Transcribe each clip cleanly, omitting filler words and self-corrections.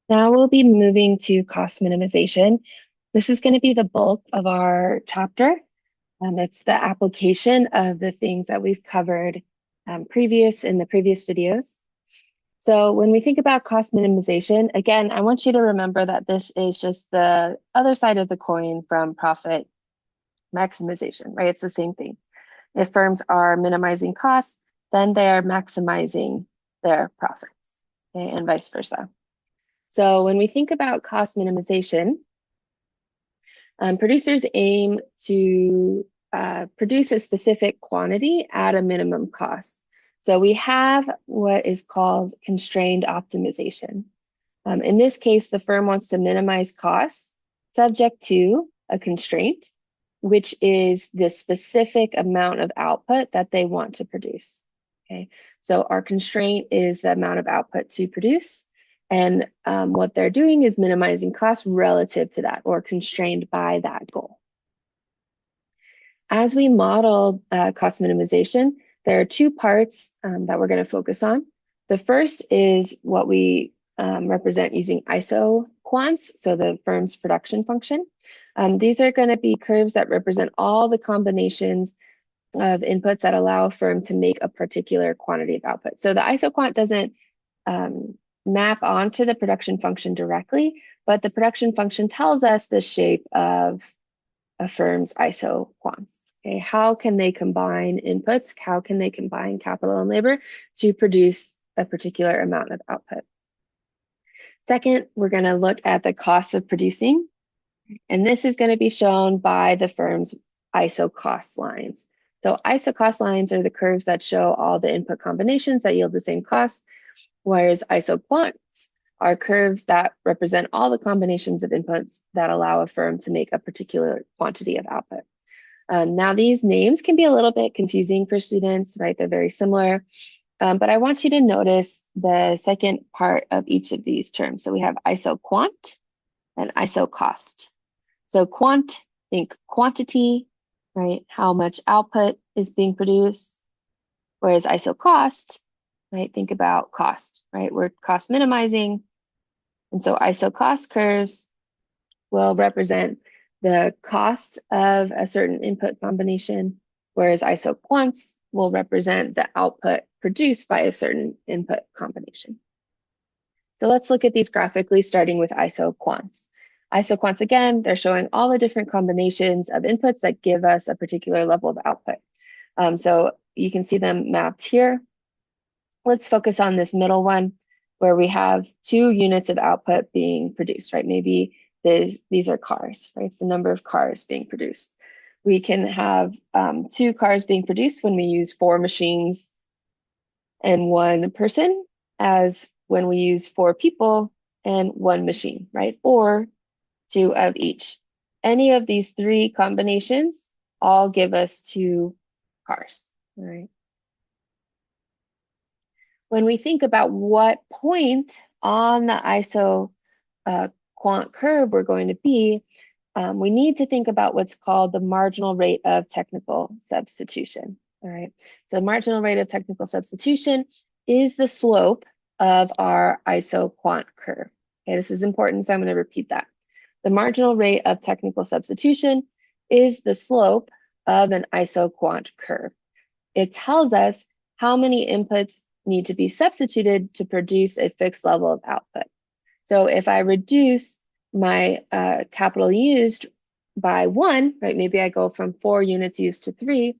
Now we'll be moving to cost minimization. This is going to be the bulk of our chapter. It's the application of the things that we've covered in the previous videos. So when we think about cost minimization, again, I want you to remember that this is just the other side of the coin from profit maximization, right? It's the same thing. If firms are minimizing costs, then they are maximizing their profits, okay, and vice versa. So when we think about cost minimization, producers aim to produce a specific quantity at a minimum cost. So we have what is called constrained optimization. In this case, the firm wants to minimize costs subject to a constraint, which is the specific amount of output that they want to produce. Okay, so our constraint is the amount of output to produce. And what they're doing is minimizing costs relative to that or constrained by that goal. As we model cost minimization, there are two parts that we're going to focus on. The first is what we represent using ISO quants, so the firm's production function. These are going to be curves that represent all the combinations of inputs that allow a firm to make a particular quantity of output. So the ISO quant doesn't map onto the production function directly, but the production function tells us the shape of a firm's ISO quants. Okay, how can they combine inputs? How can they combine capital and labor to produce a particular amount of output? Second, we're going to look at the cost of producing, and this is going to be shown by the firm's ISO cost lines. So ISO cost lines are the curves that show all the input combinations that yield the same cost, whereas ISO quants are curves that represent all the combinations of inputs that allow a firm to make a particular quantity of output. Now, these names can be a little bit confusing for students, right? They're very similar, but I want you to notice the second part of each of these terms. So we have ISO quant and ISO cost. So quant, think quantity, right? How much output is being produced, whereas ISO cost, right? Think about cost, right? We're cost minimizing. And so ISO cost curves will represent the cost of a certain input combination, whereas ISO quants will represent the output produced by a certain input combination. So let's look at these graphically, starting with ISO quants. ISO quants, again, they're showing all the different combinations of inputs that give us a particular level of output. So you can see them mapped here. Let's focus on this middle one where we have 2 units of output being produced, right? Maybe these are cars, right? It's the number of cars being produced. We can have 2 cars being produced when we use 4 machines and 1 person, as when we use 4 people and 1 machine, right? Or 2 of each. Any of these 3 combinations all give us 2 cars, right? When we think about what point on the ISO quant curve we're going to be, we need to think about what's called the marginal rate of technical substitution. All right, so marginal rate of technical substitution is the slope of our ISO quant curve. Okay, this is important, so I'm going to repeat that. The marginal rate of technical substitution is the slope of an ISO quant curve. It tells us how many inputs need to be substituted to produce a fixed level of output. So if I reduce my capital used by 1, right, maybe I go from 4 units used to 3,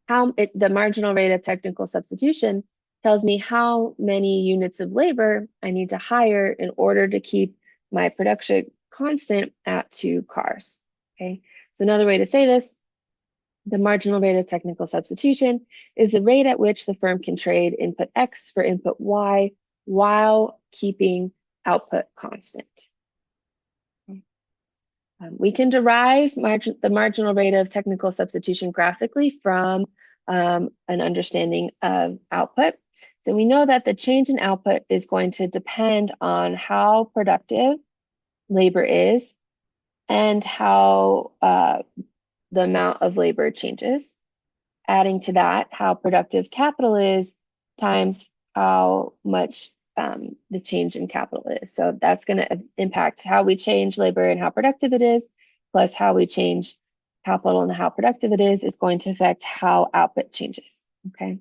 the marginal rate of technical substitution tells me how many units of labor I need to hire in order to keep my production constant at 2 cars. Okay, so another way to say this, the marginal rate of technical substitution is the rate at which the firm can trade input X for input Y while keeping output constant. We can derive the marginal rate of technical substitution graphically from an understanding of output. So we know that the change in output is going to depend on how productive labor is and how the amount of labor changes. Adding to that, how productive capital is times how much the change in capital is. So that's going to impact how we change labor and how productive it is, plus how we change capital and how productive it is going to affect how output changes, okay?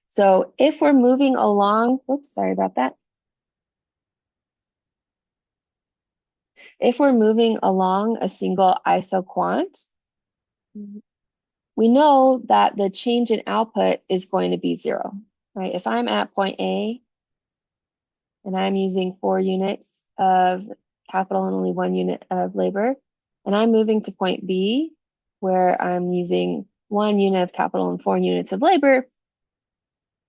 So if we're moving along, oops, sorry about that. If we're moving along a single isoquant, we know that the change in output is going to be 0, right? If I'm at point A and I'm using 4 units of capital and only 1 unit of labor, and I'm moving to point B where I'm using 1 unit of capital and 4 units of labor,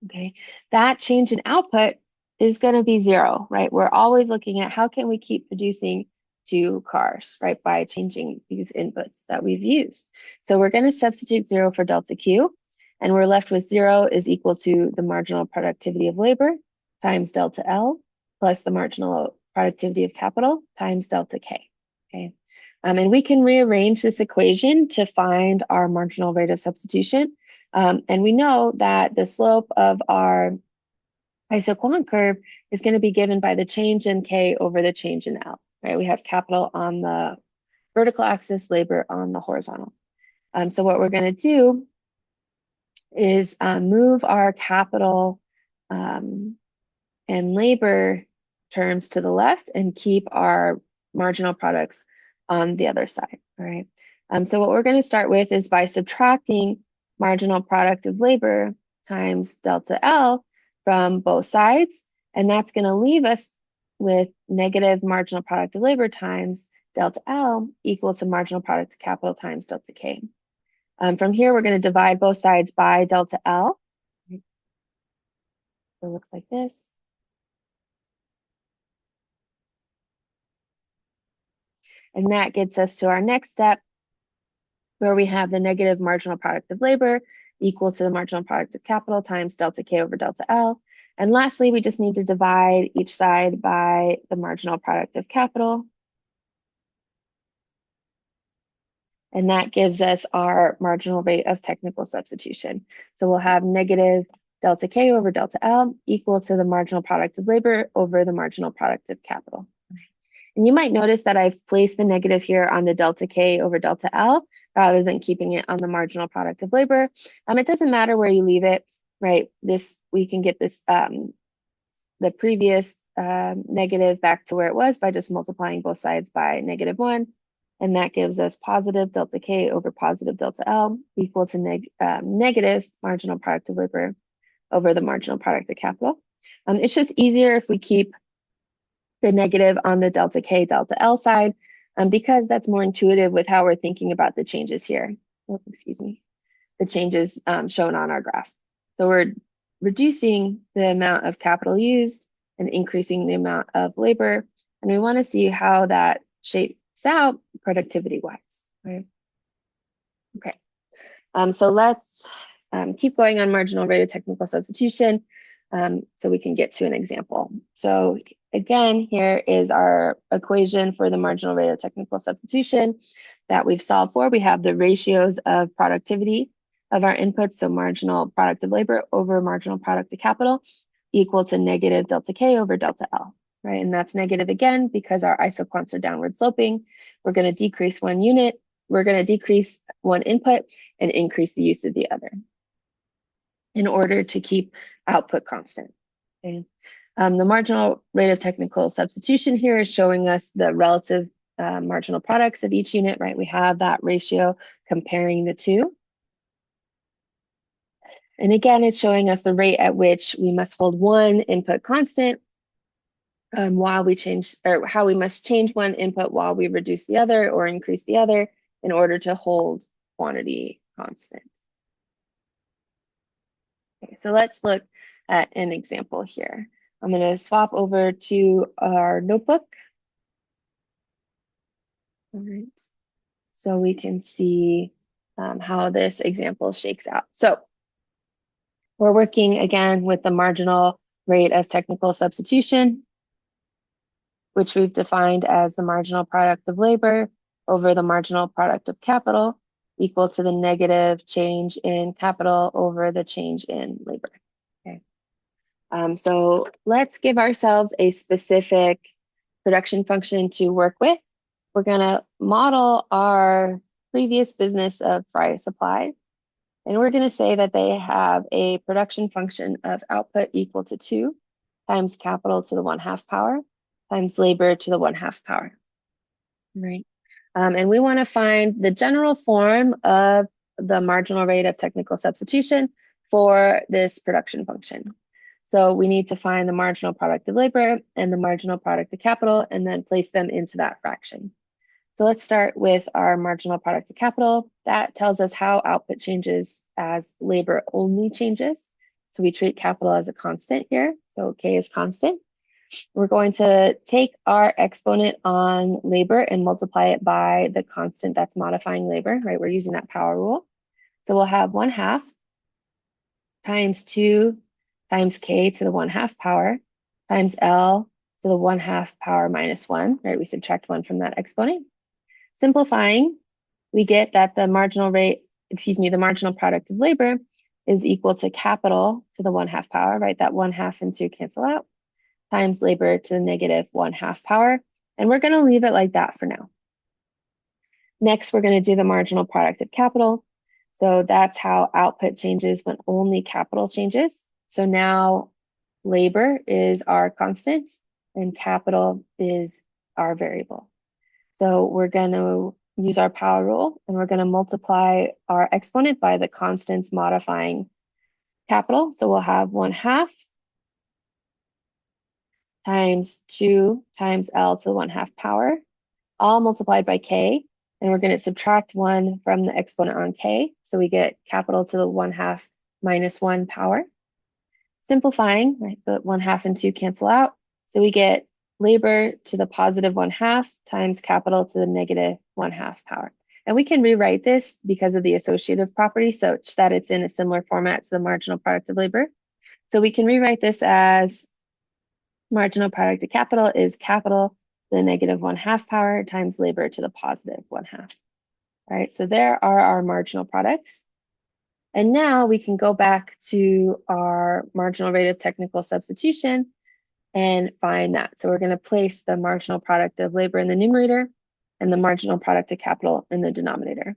okay, that change in output is going to be 0, right? We're always looking at how can we keep producing 2 cars, right, by changing these inputs that we've used. So we're going to substitute 0 for delta Q, and we're left with 0 is equal to the marginal productivity of labor times delta L plus the marginal productivity of capital times delta K, okay? And we can rearrange this equation to find our marginal rate of substitution. And we know that the slope of our isoquant curve is going to be given by the change in K over the change in L, right? We have capital on the vertical axis, labor on the horizontal. So what we're going to do is move our capital and labor terms to the left and keep our marginal products on the other side, all right? So what we're going to start with is by subtracting marginal product of labor times delta L from both sides, and that's going to leave us with negative marginal product of labor times delta L equal to marginal product of capital times delta K. From here, we're going to divide both sides by delta L. So it looks like this. And that gets us to our next step, where we have the negative marginal product of labor equal to the marginal product of capital times delta K over delta L. And lastly, we just need to divide each side by the marginal product of capital. And that gives us our marginal rate of technical substitution. So we'll have negative delta K over delta L equal to the marginal product of labor over the marginal product of capital. And you might notice that I've placed the negative here on the delta K over delta L rather than keeping it on the marginal product of labor. It doesn't matter where you leave it, right? We can get this the previous negative back to where it was by just multiplying both sides by -1. And that gives us positive delta K over positive delta L equal to negative marginal product of labor over the marginal product of capital. It's just easier if we keep the negative on the delta K, delta L side, because that's more intuitive with how we're thinking about the changes here. Oh, excuse me, the changes shown on our graph. So we're reducing the amount of capital used and increasing the amount of labor. And we want to see how that shapes out productivity-wise, right? Okay, so let's keep going on marginal rate of technical substitution so we can get to an example. So again, here is our equation for the marginal rate of technical substitution that we've solved for. We have the ratios of productivity of our inputs, so marginal product of labor over marginal product of capital equal to negative delta K over delta L, right? And that's negative again because our isoquants are downward sloping. We're going to decrease 1 unit. We're going to decrease 1 input and increase the use of the other in order to keep output constant. Okay. The marginal rate of technical substitution here is showing us the relative marginal products of each unit, right? We have that ratio comparing the two. And again, it's showing us the rate at which we must hold 1 input constant while we change, or how we must change 1 input while we reduce the other or increase the other in order to hold quantity constant. Okay, so let's look at an example here. I'm going to swap over to our notebook. All right, so we can see how this example shakes out. So we're working again with the marginal rate of technical substitution, which we've defined as the marginal product of labor over the marginal product of capital equal to the negative change in capital over the change in labor. Okay. So let's give ourselves a specific production function to work with. We're going to model our previous business of Fry Supply, and we're going to say that they have a production function of output equal to 2 times capital to the 1/2 power times labor to the 1/2 power, right? And we want to find the general form of the marginal rate of technical substitution for this production function. So we need to find the marginal product of labor and the marginal product of capital and then place them into that fraction. So let's start with our marginal product of capital. That tells us how output changes as labor only changes. So we treat capital as a constant here. So K is constant. We're going to take our exponent on labor and multiply it by the constant that's modifying labor, right? We're using that power rule. So we'll have 1/2 times 2 times K to the 1/2 power times L to the 1/2 power minus 1, right? We subtract 1 from that exponent. Simplifying, we get that the marginal product of labor is equal to capital to the 1/2 power, right? That 1/2 and 2 cancel out, times labor to the negative 1/2 power. And we're going to leave it like that for now. Next, we're going to do the marginal product of capital. So that's how output changes when only capital changes. So now labor is our constant and capital is our variable. So we're going to use our power rule and we're going to multiply our exponent by the constants modifying capital. So we'll have 1/2 times 2 times L to the 1/2 power, all multiplied by K. And we're going to subtract 1 from the exponent on K. So we get capital to the 1/2 minus 1 power. Simplifying, right, the 1/2 and 2 cancel out. So we get labor to the positive 1/2 times capital to the negative 1/2 power. And we can rewrite this because of the associative property such that it's in a similar format to the marginal product of labor. So we can rewrite this as marginal product of capital is capital to the negative 1/2 power times labor to the positive 1/2. All right, so there are our marginal products. And now we can go back to our marginal rate of technical substitution and find that. So we're going to place the marginal product of labor in the numerator and the marginal product of capital in the denominator.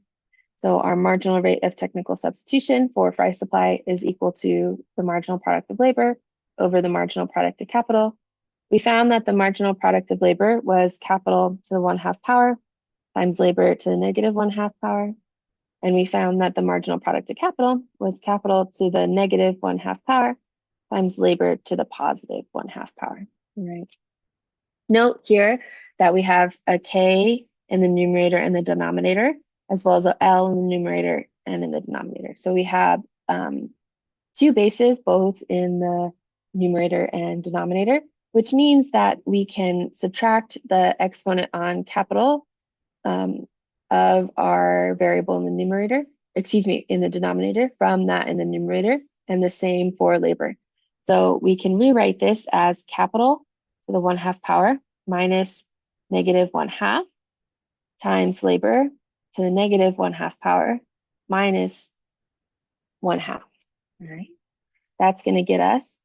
So our marginal rate of technical substitution for Fry Supply is equal to the marginal product of labor over the marginal product of capital. We found that the marginal product of labor was capital to the 1/2 power times labor to the negative 1/2 power. And we found that the marginal product of capital was capital to the negative 1/2 power times labor to the positive 1/2 power. All right. Note here that we have a K in the numerator and the denominator, as well as an L in the numerator and in the denominator. So we have 2 bases, both in the numerator and denominator, which means that we can subtract the exponent on capital of our variable in the numerator, in the denominator from that in the numerator, and the same for labor. So we can rewrite this as capital to the 1/2 power minus negative 1/2 times labor to the negative 1/2 power minus 1/2. All right. That's going to get us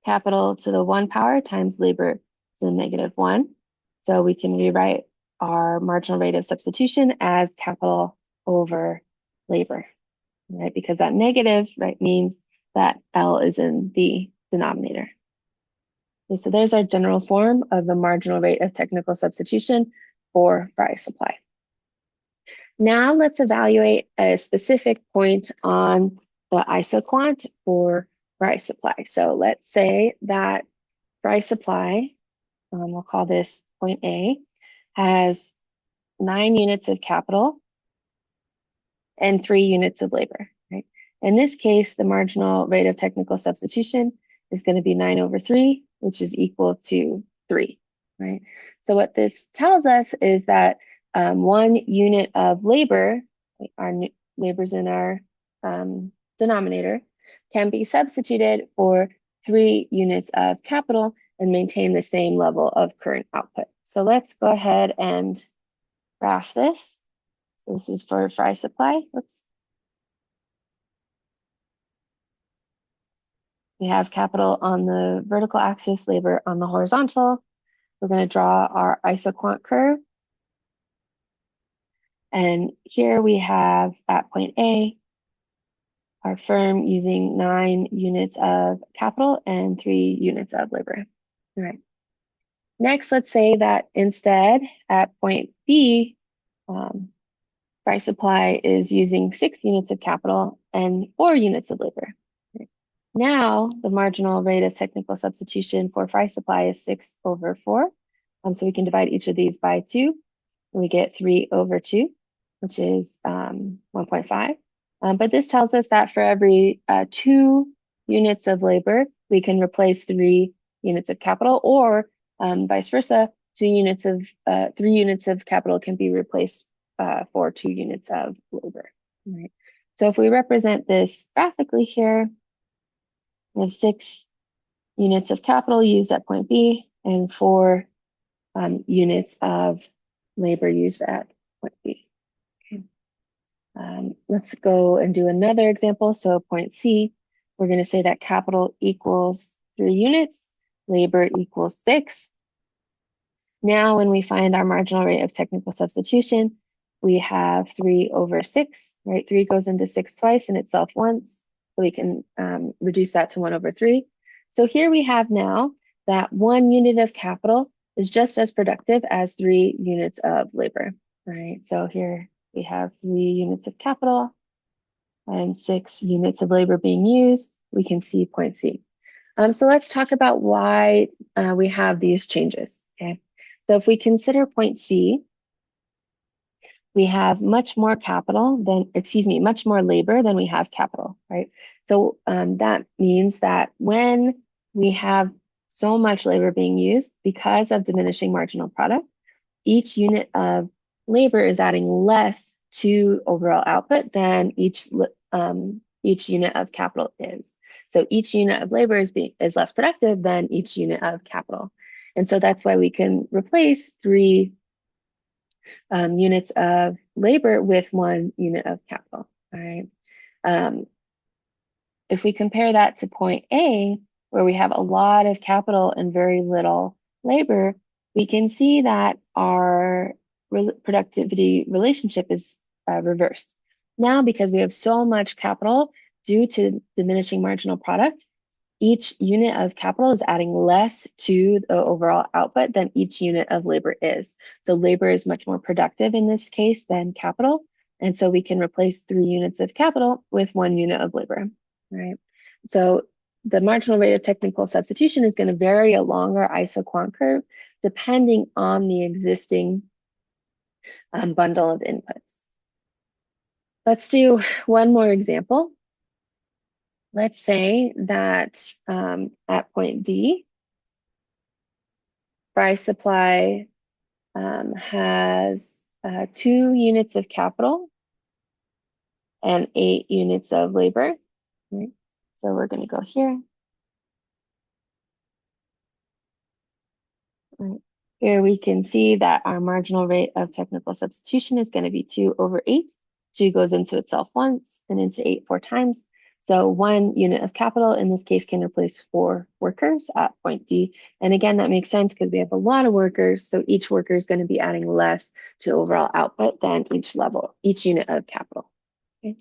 capital to the 1 power times labor to the negative 1. So we can rewrite our marginal rate of substitution as capital over labor, right? Because that negative, right, means that L is in the denominator. Okay, so there's our general form of the marginal rate of technical substitution for Fry Supply. Now let's evaluate a specific point on the isoquant for Fry Supply. So let's say that Fry Supply, we'll call this point A, has 9 units of capital and 3 units of labor, right? In this case, the marginal rate of technical substitution is going to be 9 over 3, which is equal to 3, right? So what this tells us is that 1 unit of labor, our labor's in our denominator, can be substituted for 3 units of capital and maintain the same level of current output. So let's go ahead and graph this. So this is for Fry Supply. Oops. We have capital on the vertical axis, labor on the horizontal. We're going to draw our isoquant curve. And here we have at point A, our firm using 9 units of capital and 3 units of labor. All right. Next, let's say that instead at point B, Fry Supply is using 6 units of capital and 4 units of labor. Now, the marginal rate of technical substitution for Fry Supply is 6/4. So we can divide each of these by 2, and we get 3/2, which is 1.5. But this tells us that for every 2 units of labor, we can replace 3 units of capital, or vice versa, 3 units of capital can be replaced for 2 units of labor. Right. So if we represent this graphically here, we have 6 units of capital used at point B and 4 units of labor used at point B. Okay. Let's go and do another example. So point C, we're going to say that capital equals 3 units, labor equals 6. Now, when we find our marginal rate of technical substitution, we have 3/6, right? 3 goes into 6 twice and itself once. So we can reduce that to 1/3. So here we have now that 1 unit of capital is just as productive as 3 units of labor, right? So here we have 3 units of capital and 6 units of labor being used. We can see point C. So let's talk about why we have these changes, okay? So if we consider point C, we have much more much more labor than we have capital, right? So that means that when we have so much labor being used because of diminishing marginal product, each unit of labor is adding less to overall output than each unit of capital is. So each unit of labor is less productive than each unit of capital. And so that's why we can replace 3 units of labor with 1 unit of capital. All right. If we compare that to point A, where we have a lot of capital and very little labor, we can see that our productivity relationship is reversed. Now, because we have so much capital due to diminishing marginal product, each unit of capital is adding less to the overall output than each unit of labor is. So labor is much more productive in this case than capital. And so we can replace 3 units of capital with 1 unit of labor, right? So the marginal rate of technical substitution is going to vary along our isoquant curve depending on the existing bundle of inputs. Let's do one more example. Let's say that at point D, Fry Supply has 2 units of capital and 8 units of labor. Right? So we're going to go here. Right. Here we can see that our marginal rate of technical substitution is going to be 2/8. 2 goes into itself once and into 8 4 times. So 1 unit of capital in this case can replace 4 workers at point D. And again, that makes sense because we have a lot of workers. So each worker is going to be adding less to overall output than each unit of capital. Okay.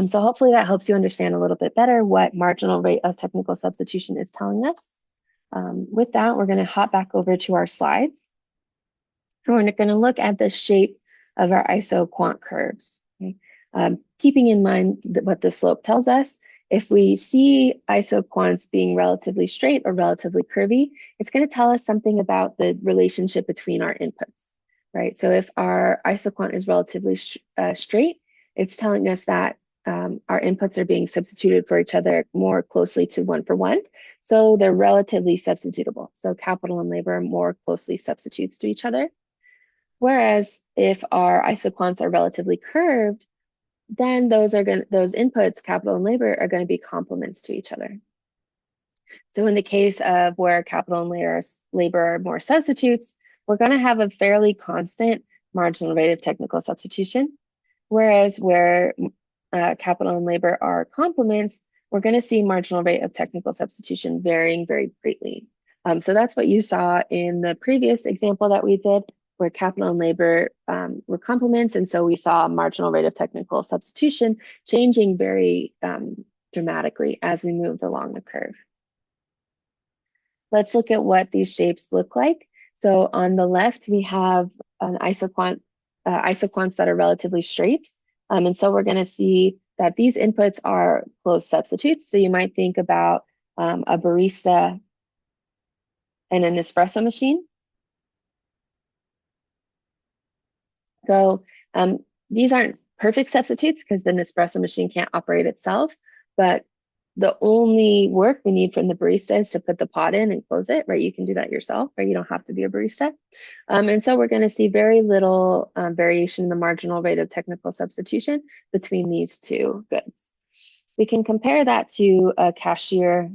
So hopefully that helps you understand a little bit better what marginal rate of technical substitution is telling us. With that, we're going to hop back over to our slides. And we're going to look at the shape of our isoquant curves. Okay? Keeping in mind what the slope tells us, if we see isoquants being relatively straight or relatively curvy, it's going to tell us something about the relationship between our inputs, right? So if our isoquant is relatively straight, it's telling us that our inputs are being substituted for each other more closely to 1-for-1. So they're relatively substitutable. So capital and labor are more closely substitutes to each other. Whereas if our isoquants are relatively curved, then those inputs, capital and labor, are going to be complements to each other. So in the case of where capital and labor are more substitutes, we're going to have a fairly constant marginal rate of technical substitution. Whereas where capital and labor are complements, we're going to see marginal rate of technical substitution varying very greatly. So that's what you saw in the previous example that we did, where capital and labor were complements. And so we saw marginal rate of technical substitution changing very dramatically as we moved along the curve. Let's look at what these shapes look like. So on the left, we have an isoquants that are relatively straight. And so we're going to see that these inputs are closed substitutes. So you might think about a barista and an espresso machine. So these aren't perfect substitutes because the Nespresso machine can't operate itself, but the only work we need from the barista is to put the pot in and close it, right? You can do that yourself, right? You don't have to be a barista. And so we're going to see very little variation in the marginal rate of technical substitution between these two goods. We can compare that to a cashier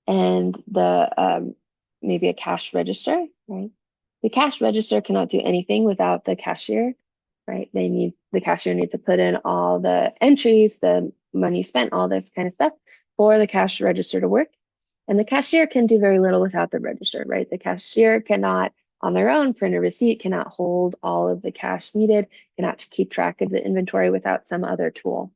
and the maybe a cash register, right? The cash register cannot do anything without the cashier, right? The cashier needs to put in all the entries, the money spent, all this kind of stuff for the cash register to work. And the cashier can do very little without the register, right? The cashier cannot on their own print a receipt, cannot hold all of the cash needed, cannot keep track of the inventory without some other tool.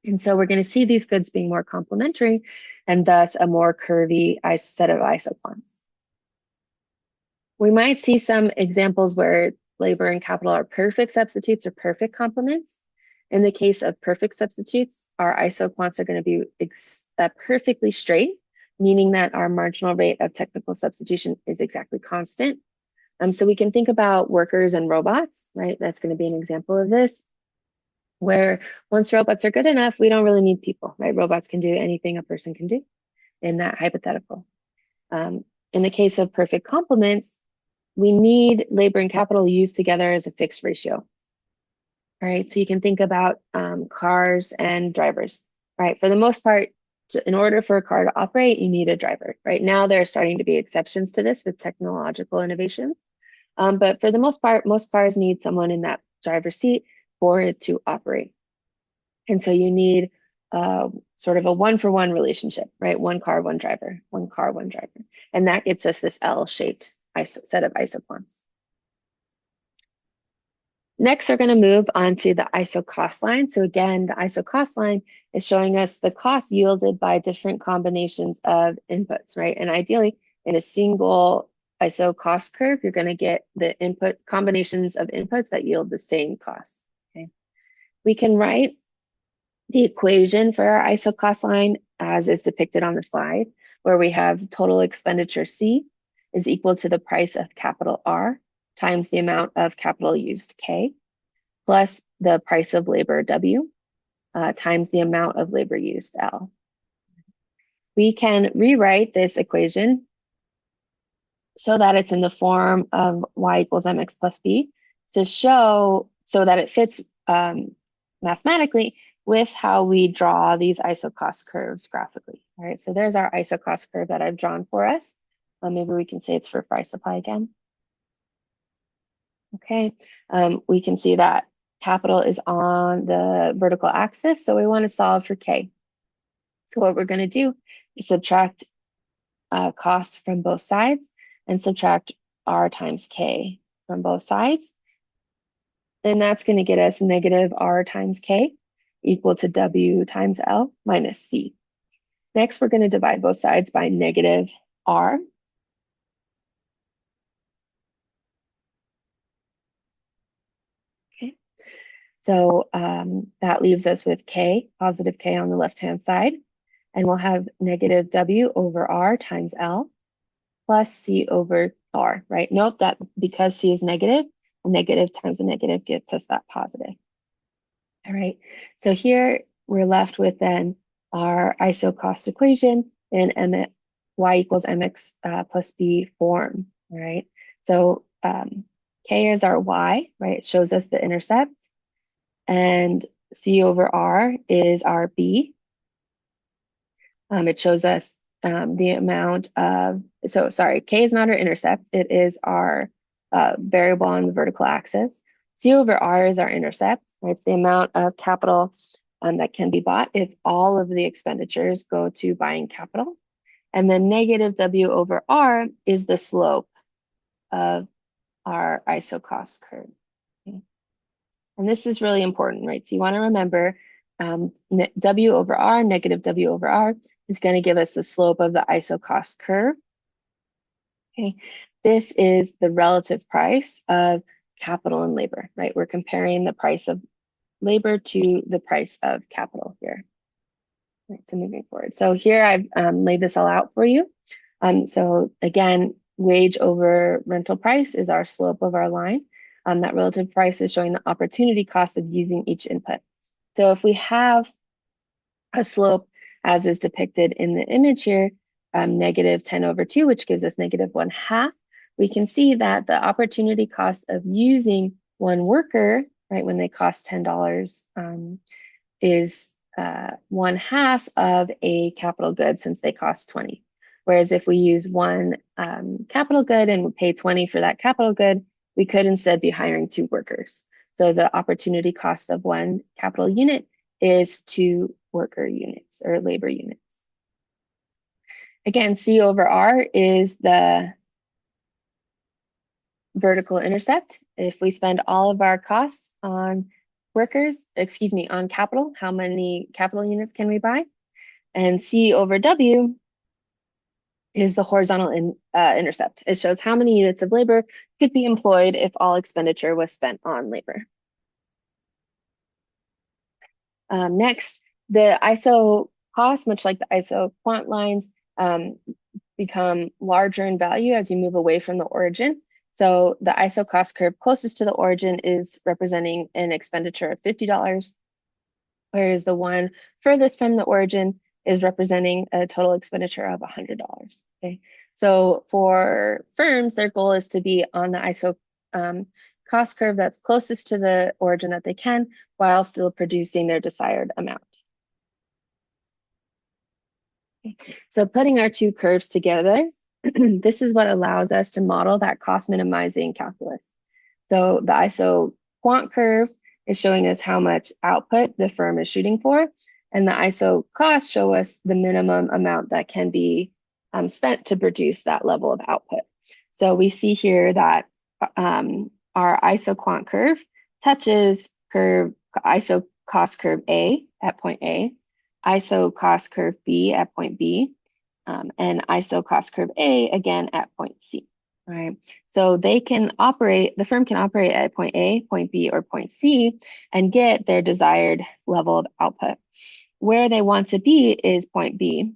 And so we're going to see these goods being more complementary and thus a more curvy set of isoquants. We might see some examples where labor and capital are perfect substitutes or perfect complements. In the case of perfect substitutes, our isoquants are going to be perfectly straight, meaning that our marginal rate of technical substitution is exactly constant. So we can think about workers and robots, right? That's going to be an example of this, where once robots are good enough, we don't really need people, right? Robots can do anything a person can do in that hypothetical. In the case of perfect complements, we need labor and capital used together as a fixed ratio. Right, so you can think about cars and drivers, right? For the most part, in order for a car to operate, you need a driver. Right now, there are starting to be exceptions to this with technological innovations. But for the most part, most cars need someone in that driver's seat for it to operate. And so you need sort of a one-for-one relationship, right? One car, one driver, one car, one driver. And that gets us this L-shaped set of isoquants. Next, we're going to move on to the ISO cost line. So again, the ISO cost line is showing us the cost yielded by different combinations of inputs, right? And ideally, in a single ISO cost curve, you're going to get the input combinations of inputs that yield the same cost. Okay, we can write the equation for our ISO cost line as is depicted on the slide, where we have total expenditure C is equal to the price of capital R times the amount of capital used K, plus the price of labor W times the amount of labor used L. We can rewrite this equation so that it's in the form of y equals mx plus b to show so that it fits mathematically with how we draw these ISO cost curves graphically. All right, so there's our ISO cost curve that I've drawn for us. Maybe we can say it's for fry supply again. Okay, we can see that capital is on the vertical axis, so we want to solve for K. So what we're going to do is subtract costs from both sides and subtract R times K from both sides. And that's going to get us negative R times K equal to W times L minus C. Next, we're going to divide both sides by negative R. Okay, so that leaves us with K, positive K on the left-hand side. And we'll have negative W over R times L plus C over R, right? Note that because C is negative, a negative times a negative gets us that positive. All right, so here we're left with then our ISO cost equation in y equals mx plus b form, all right? So K is our y, right? It shows us the intercept. And C over R is our b. It shows us the amount of, so sorry, K is not our intercept. It is our variable on the vertical axis. C over R is our intercept. Right? It's the amount of capital that can be bought if all of the expenditures go to buying capital. And then negative W over R is the slope of our ISO cost curve. Okay. And this is really important, right? So you want to remember W over R, negative W over R, is going to give us the slope of the ISO cost curve. Okay. This is the relative price of capital and labor, right? We're comparing the price of labor to the price of capital here. Right, so moving forward. So here I've laid this all out for you. So again, wage over rental price is our slope of our line. That relative price is showing the opportunity cost of using each input. So if we have a slope as is depicted in the image here, negative 10 over 2, which gives us negative 1/2, we can see that the opportunity cost of using one worker, right, when they cost $10, is 1/2 of a capital good since they cost 20. Whereas if we use one capital good and we pay 20 for that capital good, we could instead be hiring 2 workers. So the opportunity cost of one capital unit is 2 worker units or labor units. Again, C over R is the vertical intercept. If we spend all of our costs on on capital, how many capital units can we buy? And C over W is the horizontal intercept. It shows how many units of labor could be employed if all expenditure was spent on labor. Next, the ISO costs, much like the ISO quant lines, become larger in value as you move away from the origin. So the ISO cost curve closest to the origin is representing an expenditure of $50, whereas the one furthest from the origin is representing a total expenditure of $100. Okay, so for firms, their goal is to be on the ISO cost curve that's closest to the origin that they can, while still producing their desired amount. Okay. So putting our two curves together, this is what allows us to model that cost minimizing calculus. So the ISO quant curve is showing us how much output the firm is shooting for, and the ISO costs show us the minimum amount that can be spent to produce that level of output. So we see here that our ISO quant curve touches ISO cost curve A at point A, ISO cost curve B at point B, and ISO cost curve A again at point C. Right. So they can operate, the firm can operate at point A, point B, or point C and get their desired level of output. Where they want to be is point B,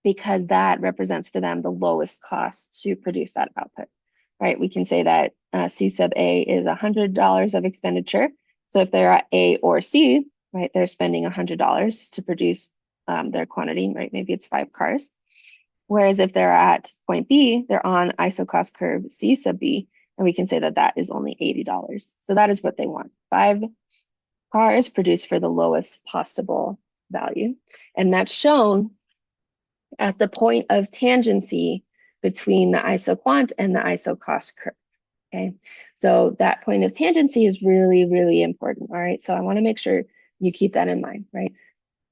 because that represents for them the lowest cost to produce that output. Right. We can say that C sub A is $100 of expenditure. So if they're at A or C, right, they're spending $100 to produce their quantity, right? Maybe it's 5 cars. Whereas if they're at point B, they're on ISO cost curve C sub B, and we can say that that is only $80. So that is what they want. 5 cars produced for the lowest possible value. And that's shown at the point of tangency between the ISO quant and the ISO cost curve. Okay, so that point of tangency is really, really important. All right, so I want to make sure you keep that in mind, right?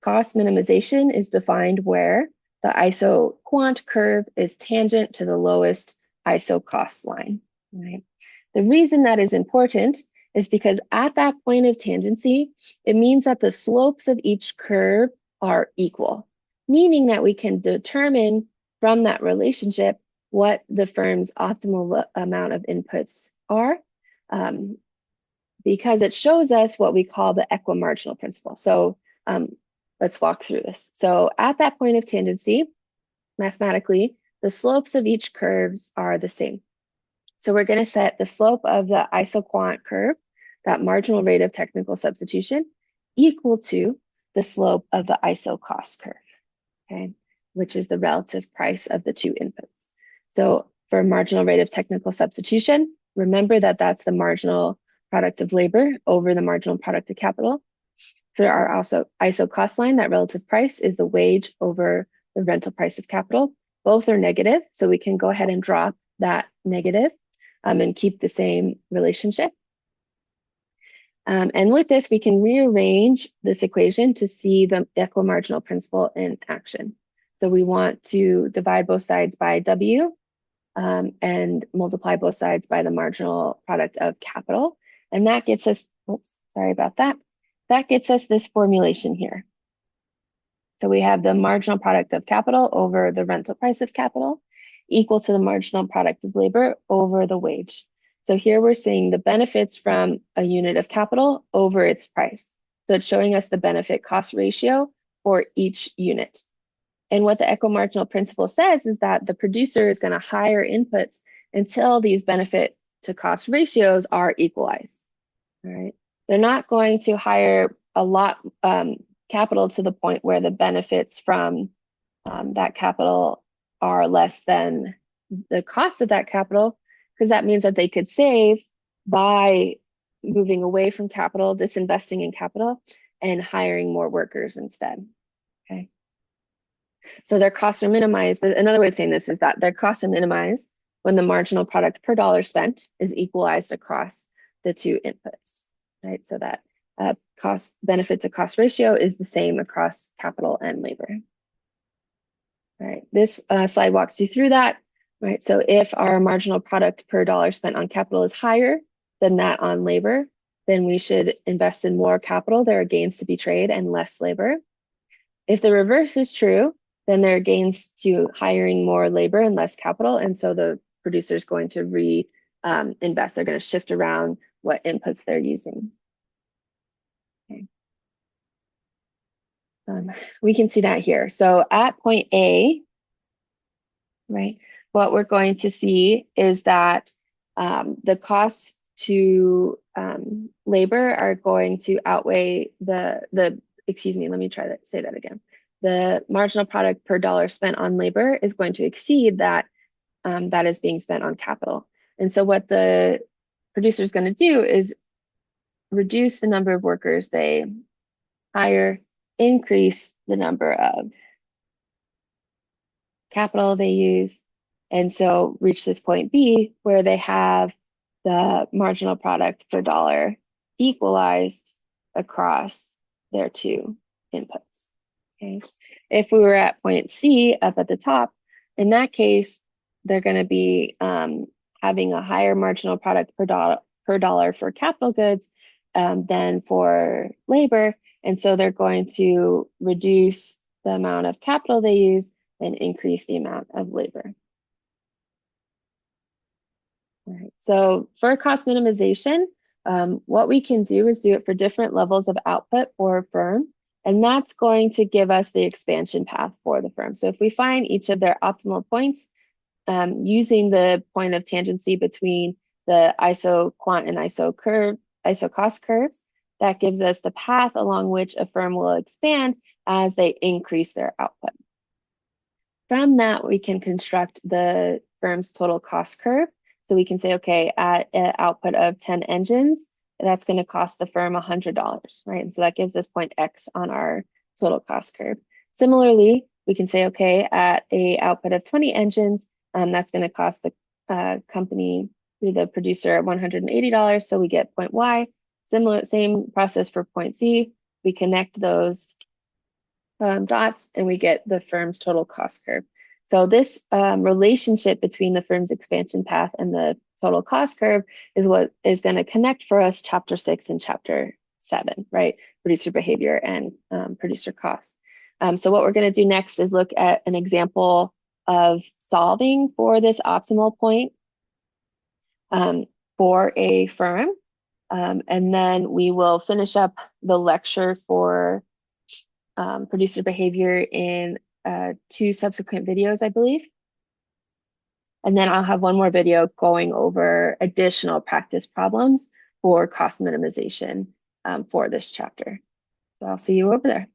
Cost minimization is defined where the ISO quant curve is tangent to the lowest ISO cost line, right? The reason that is important is because at that point of tangency, it means that the slopes of each curve are equal, meaning that we can determine from that relationship what the firm's optimal amount of inputs are, because it shows us what we call the equimarginal principle. So let's walk through this. So at that point of tangency, mathematically, the slopes of each curves are the same. So we're going to set the slope of the isoquant curve, that marginal rate of technical substitution, equal to the slope of the ISO cost curve, okay, which is the relative price of the two inputs. So for marginal rate of technical substitution, remember that that's the marginal product of labor over the marginal product of capital. For our also ISO cost line, that relative price is the wage over the rental price of capital. Both are negative, so we can go ahead and drop that negative and keep the same relationship. And with this, we can rearrange this equation to see the equimarginal principle in action. So we want to divide both sides by W and multiply both sides by the marginal product of capital. And that gets us, oops, sorry about that. That gets us this formulation here. So we have the marginal product of capital over the rental price of capital equal to the marginal product of labor over the wage. So here we're seeing the benefits from a unit of capital over its price. So it's showing us the benefit cost ratio for each unit. And what the equimarginal principle says is that the producer is going to hire inputs until these benefit to cost ratios are equalized. All right. They're not going to hire a lot capital to the point where the benefits from that capital are less than the cost of that capital, because that means that they could save by moving away from capital, disinvesting in capital, and hiring more workers instead. Okay. So their costs are minimized. Another way of saying this is that their costs are minimized when the marginal product per dollar spent is equalized across the two inputs, right? So that cost benefit to cost ratio is the same across capital and labor. All right, this slide walks you through that, right? So if our marginal product per dollar spent on capital is higher than that on labor, then we should invest in more capital. There are gains to be traded and less labor. If the reverse is true, then there are gains to hiring more labor and less capital. And so the producer is going to invest. They're going to shift around what inputs they're using. Okay. We can see that here. So at point A, right, what we're going to see is that the costs to labor are going to outweigh excuse me, let me say that again. The marginal product per dollar spent on labor is going to exceed that that is being spent on capital. And so what the producer is going to do is reduce the number of workers they hire, increase the number of capital they use, and so reach this point B where they have the marginal product per dollar equalized across their two inputs. Okay. If we were at point C up at the top, in that case, they're going to be having a higher marginal product per dollar for capital goods than for labor. And so they're going to reduce the amount of capital they use and increase the amount of labor. All right. So for cost minimization, what we can do is do it for different levels of output for a firm. And that's going to give us the expansion path for the firm. So if we find each of their optimal points, using the point of tangency between the ISO quant and ISO cost curves, that gives us the path along which a firm will expand as they increase their output. From that, we can construct the firm's total cost curve. So we can say, okay, at an output of 10 engines, that's going to cost the firm $100, right? And so that gives us point X on our total cost curve. Similarly, we can say, okay, at a output of 20 engines, that's going to cost the company through the producer $180. So we get point Y. Same process for point Z. We connect those dots and we get the firm's total cost curve. So this relationship between the firm's expansion path and the total cost curve is what is going to connect for us chapter 6 and chapter 7, right? Producer behavior and producer costs. So what we're going to do next is look at an example of solving for this optimal point for a firm. And then we will finish up the lecture for producer behavior in 2 subsequent videos, I believe. And then I'll have one more video going over additional practice problems for cost minimization for this chapter. So I'll see you over there.